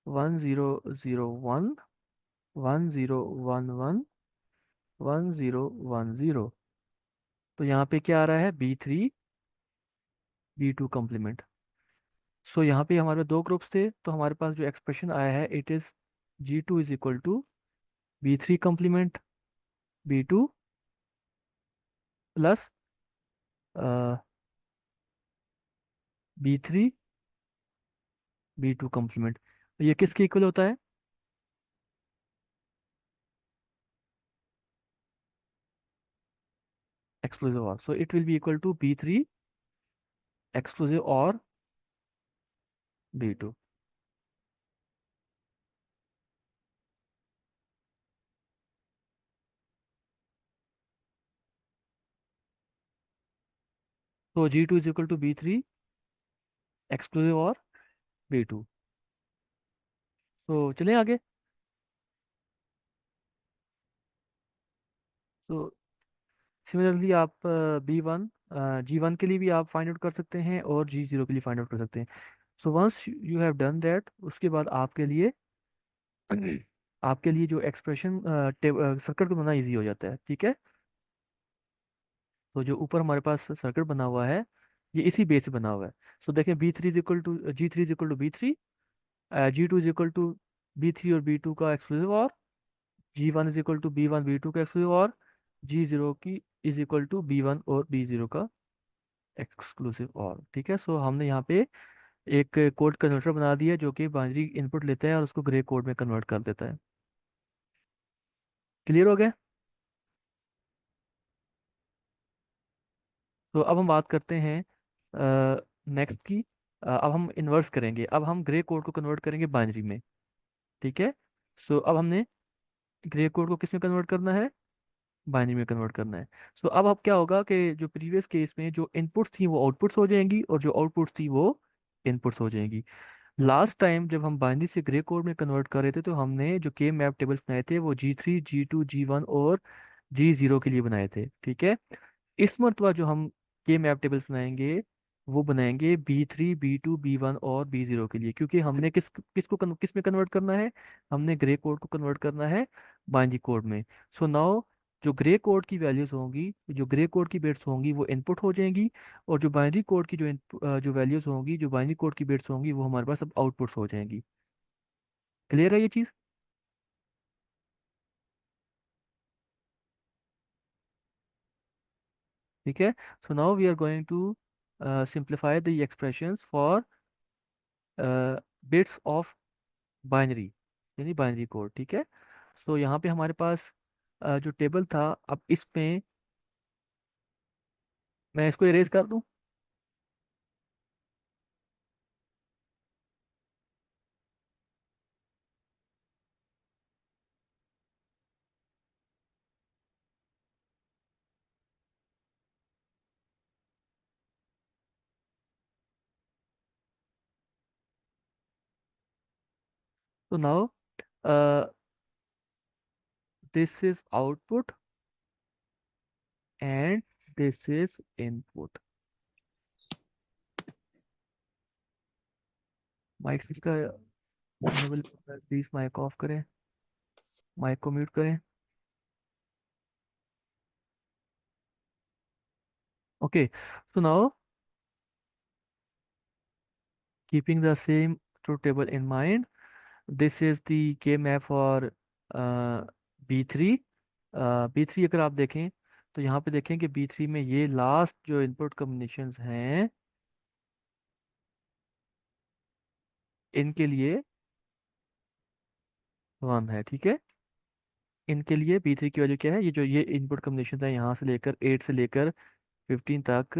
1001, 1011, 1010। तो यहाँ पे क्या आ रहा है, B3 B2 कॉम्प्लीमेंट। सो यहाँ पे हमारे दो ग्रुप्स थे, तो हमारे पास जो एक्सप्रेशन आया है it is G2 is equal to B3 complement B2 plus B3 B2 complement. तो ये किसके इक्वल होता है? Exclusive or, so it will be equal to B3 exclusive or B2। तो G2 is equal to B3 exclusive or B2। तो चलें आगे। तो सिमिलरली आप B1 G1 के लिए भी आप फाइंड आउट कर सकते हैं और G0 के लिए फाइंड आउट कर सकते हैं। So once you have done that, उसके बाद आपके लिए आपके लिए जो एक्सप्रेशन सर्किट को बनाना इजी हो जाता है, ठीक है। तो जो ऊपर हमारे पास सर्किट बना हुआ है ये इसी बेस से बना हुआ है। सो देखें, B3 is equal to G3 is equal to B3, G2 is equal to B3 और B2 का exclusive or, G1 is equal to B1 B2 का एक्सक्लूसिव और, G0 की इज इक्वल टू B1 और B0 का exclusive और, ठीक है। सो हमने यहाँ पे एक कोड कन्वर्टर बना दिया जो कि बाइनरी इनपुट लेता है और उसको ग्रे कोड में कन्वर्ट कर देता है। क्लियर हो गया? तो अब हम बात करते हैं नेक्स्ट की। अब हम इन्वर्स करेंगे, अब हम ग्रे कोड को कन्वर्ट करेंगे बाइनरी में, ठीक है। सो अब हमने ग्रे कोड को किस में कन्वर्ट करना है? बाइनरी में कन्वर्ट करना है। सो अब क्या होगा कि जो प्रीवियस केस में जो इनपुट्स थी वो आउटपुट्स हो जाएंगी और जो आउटपुट्स थी वो इनपुट्स हो जाएंगी। लास्ट टाइम जब हम बाइनरी से ग्रे कोड में कन्वर्ट कर रहे थे तो हमने जो के मैप टेबल्स बनाए थे वो G3 G2 G1 और G0 के लिए बनाए थे, ठीक है। इस मरतबा जो हम के मैप टेबल्स बनाएंगे वो बनाएंगे B3 B2 B1 और B0 के लिए, क्योंकि हमने किस में कन्वर्ट करना है? हमने ग्रे कोड को कन्वर्ट करना है बाइनरी कोड में। सो नाउ जो ग्रे कोड की वैल्यूज होंगी, जो ग्रे कोड की बिट्स होंगी वो इनपुट हो जाएंगी, और जो बाइनरी कोड की जो वैल्यूज होंगी, जो बाइनरी कोड की बिट्स होंगी वो हमारे पास अब आउटपुट्स हो जाएंगी। क्लियर है ये चीज़? ठीक है। So now we are going to simplify the expressions for bits of binary, यानी बाइनरी कोड, ठीक है। सो यहाँ पे हमारे पास जो टेबल था, अब इसमें मैं इसको इरेज कर दूं। तो now this is output and this is input. Mike इसका इनेबल, प्लीज माइक ऑफ करें, माइक को म्यूट करें। Okay, so now keeping the same truth table in mind, this is the K map for B3। B3 अगर आप देखें तो यहाँ पे देखें कि B3 में ये लास्ट जो इनपुट कॉम्बिनेशंस हैं इनके लिए 1 है, ठीक है। इनके लिए B3 की वैल्यू क्या है? ये इनपुट कॉम्बिनेशन है यहाँ से लेकर 8 से लेकर 15 तक।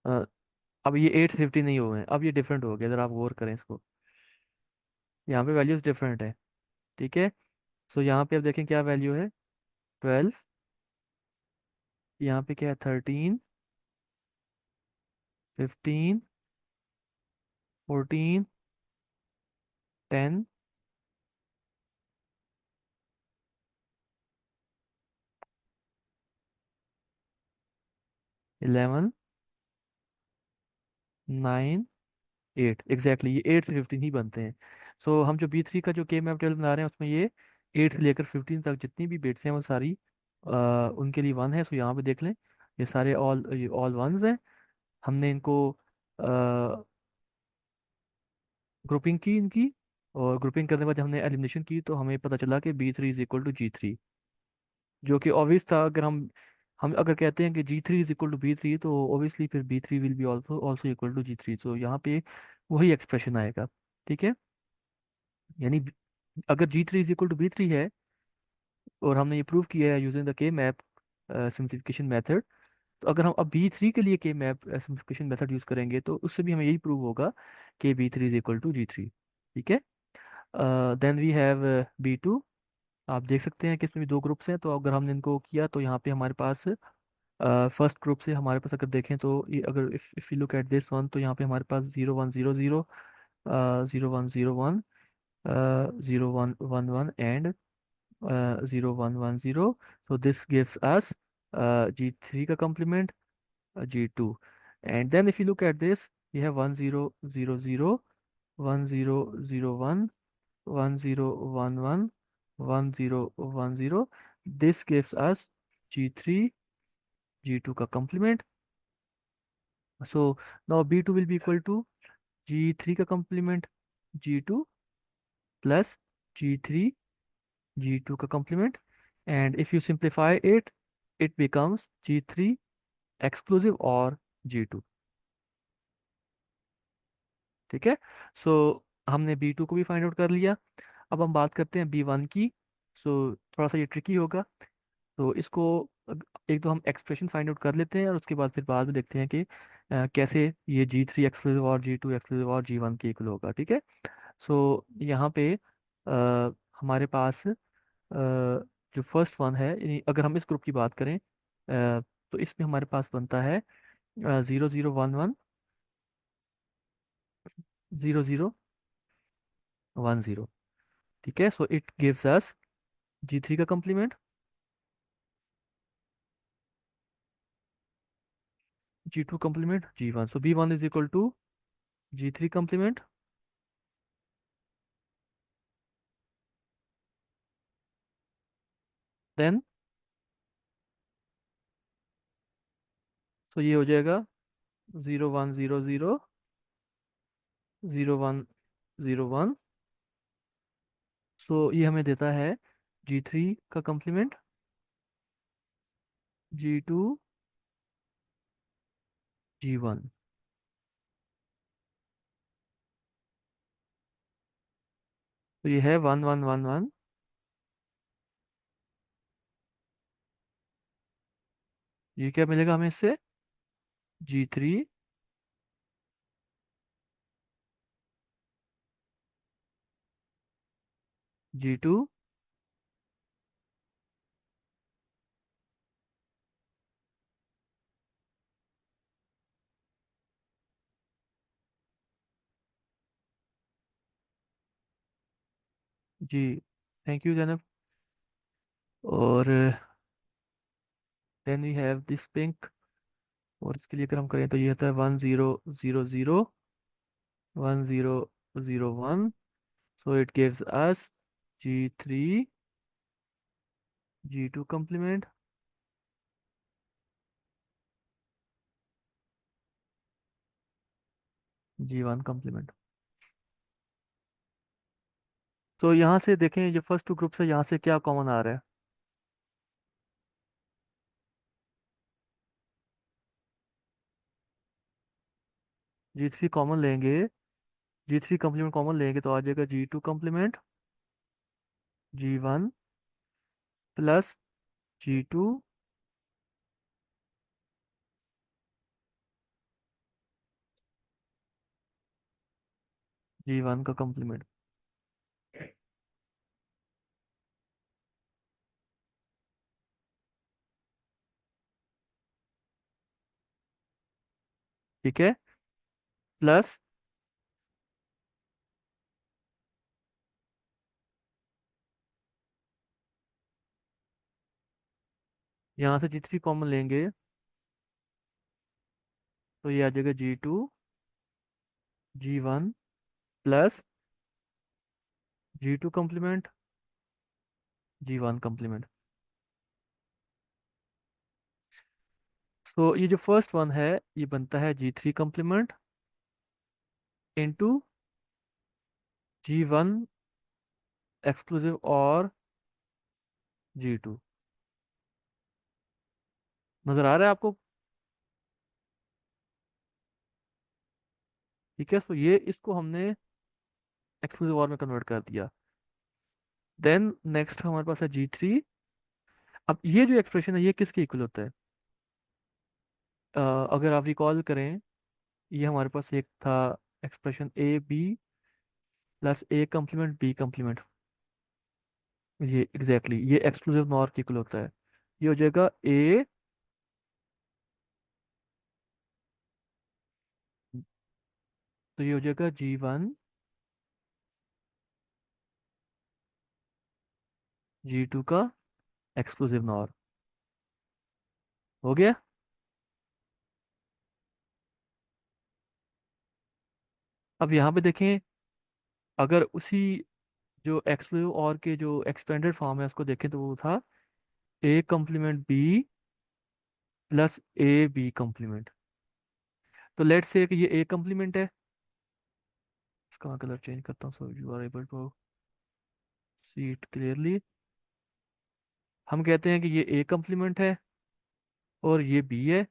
अ, अब ये 8 से 15 नहीं हुए हैं, अब ये डिफरेंट हो गया, अगर आप गौर करें इसको, यहाँ पे वैल्यूज डिफरेंट है, ठीक है। सो यहाँ पे अब देखें क्या वैल्यू है, 12, यहाँ पे क्या है, 13, 15, 14, 10, 11, 9, 8 एग्जैक्टली, ये 8 से 15 ही बनते हैं। सो हम जो B3 का जो के मैप टेबल बना रहे हैं उसमें ये 8 से लेकर 15 तक जितनी भी बिट्स हैं वो सारी उनके लिए 1 है। सो यहाँ पे देख लें, ये सारे ऑल वंस हैं। हमने इनको ग्रुपिंग की इनकी, और ग्रुपिंग करने के बाद जब हमने एलिमिनेशन की तो हमें पता चला कि B3 = G3, जो कि ऑब्वियस था। अगर हम अगर कहते हैं कि G3 = B3 तो ऑब्वियसली फिर B3 will be also also equal to G3। तो यहाँ पे वही एक्सप्रेशन आएगा। ठीक है, यानी अगर G3 = B3 है, और हमने ये प्रूव किया है using the K map simplification method, तो अगर हम अब B3 के लिए के मैप सिंप्लीफिकेशन मेथड यूज करेंगे तो उससे भी हमें यही प्रूव होगा कि B3 = G3। ठीक है, देन वी हैव B2। आप देख सकते हैं कि इसमें भी दो ग्रुप्स हैं, तो अगर हमने इनको किया तो यहाँ पे हमारे पास फर्स्ट ग्रुप से हमारे पास अगर देखें तो ये अगर if you look at this one, तो यहाँ पे हमारे पास 0 1 0 0, 0 1 0 1, 0 1 1 1 and 0 1 1 0। So this gives us G3 का complement, G2। And then if you look at this, you have 1 0 0 0, 1 0 0 1, 1 0 1 1, 1 0 1 0। This gives us G3 G2 का complement। So now B2 will be equal to G3 का complement G2 plus G3 G2 का complement, and if you simplify it, it becomes G3 exclusive or G2। ठीक है, सो हमने B2 को भी find out कर लिया। अब हम बात करते हैं B1 की। सो थोड़ा सा ये ट्रिकी होगा, तो इसको एक तो हम एक्सप्रेशन फाइंड आउट कर लेते हैं, और उसके बाद फिर बाद में देखते हैं कि कैसे ये G3 एक्सक्लूसिव और G2 एक्सक्लूसिव और G1 के इक्वल होगा। ठीक है, सो यहाँ पे हमारे पास जो फर्स्ट वन है, यानी अगर हम इस ग्रुप की बात करें तो इसमें हमारे पास बनता है 0 0 1 1, 0 0 1 0। ठीक है, so it gives us G3 का complement, G2 complement, G1। So B1 = G3 complement, then so ये हो जाएगा 0 1 0 0, 0 1 0 1। सो ये हमें देता है G3 का कम्प्लीमेंट, G2 G1। तो ये है 1 1 1 1। ये क्या मिलेगा हमें इससे? G3 G2 ji. Thank you Zainab. और then we have this pink, और इसके लिए अगर हम करें तो ये होता है 1 0 0 0, 1 0 0 1। So it gives us G3 G2 complement, G1 complement. तो यहाँ से देखें जो फर्स्ट टू ग्रुप है यहाँ से क्या कॉमन आ रहा है? G3 कॉमन लेंगे, G3 कम्प्लीमेंट कॉमन लेंगे तो आ जाएगा G2 complement, G1 plus G2 G1 का कम्प्लीमेंट। ठीक है, प्लस यहाँ से G3 कॉमन लेंगे तो ये आ जाएगा G2 G1 plus G2 complement G1 complement. तो ये जो फर्स्ट वन है ये बनता है G3 complement into G1 exclusive और G2। नजर आ रहा है आपको? ठीक है, तो ये इसको हमने एक्सक्लूसिव और में कन्वर्ट कर दिया। देन नेक्स्ट हमारे पास है G3। अब ये जो एक्सप्रेशन है ये किसके इक्वल होता है? अगर आप रिकॉल करें, ये हमारे पास एक था expression A B plus A complement B complement. ये एग्जैक्टली ये एक्सक्लूसिव नॉर के इक्वल होता है। ये हो जाएगा ए, तो ये हो जाएगा G1 G2 का एक्सक्लूसिव नॉर। हो गया। अब यहाँ पे देखें, अगर उसी जो एक्सक्लूसिव और के जो एक्सपेंडेड फॉर्म है उसको देखें तो वो था A complement B plus A B complement. तो लेट्स से कि ये ए कम्प्लीमेंट है। इसका कलर चेंज करता हूँ so you are able to see it clearly. हम कहते हैं कि ये ए कम्प्लीमेंट है और ये बी है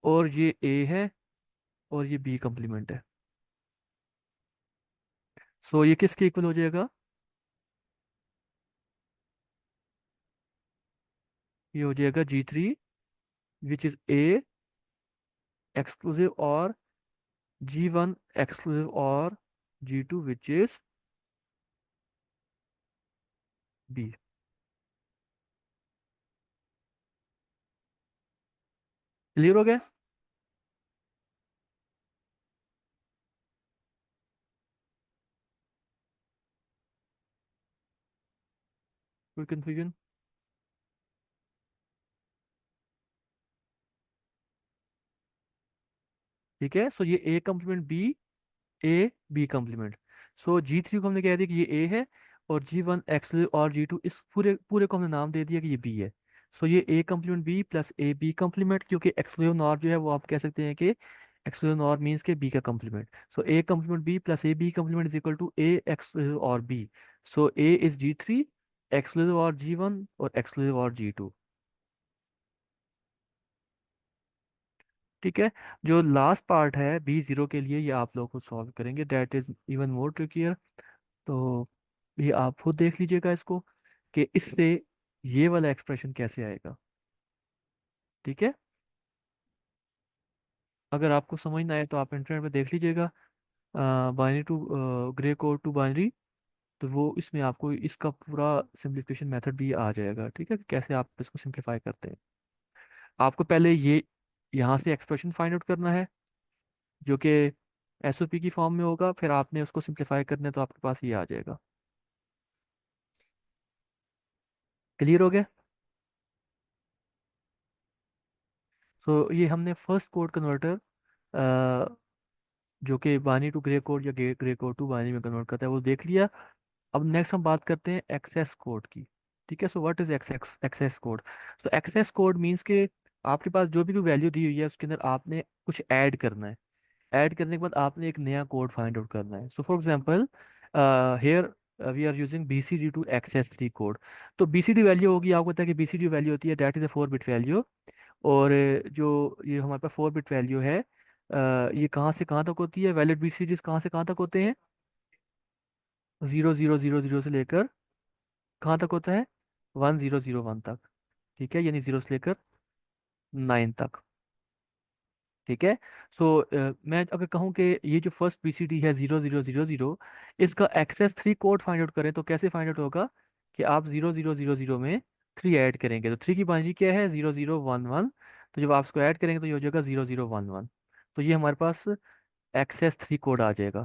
और ये ए है और ये बी कम्प्लीमेंट है। सो ये किसके इक्वल हो जाएगा? ये हो जाएगा G3 which is a exclusive or G1 exclusive और G2 which is B. Clear हो गया? कोई कंफ्यूजन? ठीक है, सो ये A complement B, A B complement. So G3 को हमने कह दिया कि ये ए है और G1 एक्सक्लूसिव और G2 इस पूरे पूरे को हमने नाम दे दिया कि ये बी है। सो ये A complement B plus A B complement, क्योंकि एक्सक्लूसिव नॉर जो है वो आप कह सकते हैं कि एक्सक्लूसिव नॉर मीन्स के बी का complement. So A complement B plus A B complement is equal to A exclusive or B. So A is G3 exclusive or G1 और एक्सक्लूसिव और G2। ठीक है, जो लास्ट पार्ट है B0 के लिए ये आप लोग को सॉल्व करेंगे, that is even more trickier. तो ये आप खुद देख लीजिएगा इसको कि इससे ये वाला एक्सप्रेशन कैसे आएगा। ठीक है, अगर आपको समझ ना आए तो आप इंटरनेट पे देख लीजिएगा, binary to gray code to binary. तो वो इसमें आपको इसका पूरा सिंप्लीफिकेशन मेथड भी आ जाएगा। ठीक है, कि कैसे आप इसको सिंप्लीफाई करते हैं। आपको पहले ये यहाँ से एक्सप्रेशन फाइंड आउट करना है जो कि एसओपी की फॉर्म में होगा, फिर आपने उसको सिंप्लीफाई करना है तो आपके पास ये आ जाएगा। क्लियर हो गया? सो ये हमने फर्स्ट कोड कन्वर्टर जो कि बाइनरी टू ग्रे कोड या ग्रे कोड टू बाइनरी में कन्वर्ट करता है वो देख लिया। अब नेक्स्ट हम बात करते हैं एक्सेस कोड की। ठीक है, so what is excess code? तो एक्सेस कोड मींस के आपके पास जो भी कोई वैल्यू दी हुई है उसके अंदर आपने कुछ ऐड करना है। ऐड करने के बाद आपने एक नया कोड फाइंड आउट करना है। So for example here we are using BCD to excess 3 code. तो BCD वैल्यू होगी, आपको पता है कि BCD वैल्यू होती है that is a 4 bit value. और जो ये हमारे पास 4 बिट वैल्यू है, ये कहाँ से कहाँ तक होती है? वैलिड BCDs कहाँ से कहाँ तक होते हैं? 0000 से लेकर कहाँ तक होता है? 1001 तक। ठीक है, यानी 0 से लेकर 9 तक। ठीक है, सो मैं अगर कहूँ कि ये जो फर्स्ट BCD है 0000, इसका एक्सेस 3 कोड फाइंड आउट करें तो कैसे फाइंड आउट होगा? कि आप 0000 में 3 ऐड करेंगे तो 3 की बाइनरी क्या है? 0011। तो जब आप इसको ऐड करेंगे तो ये हो जाएगा 0011। तो ये हमारे पास एक्सेस 3 कोड आ जाएगा।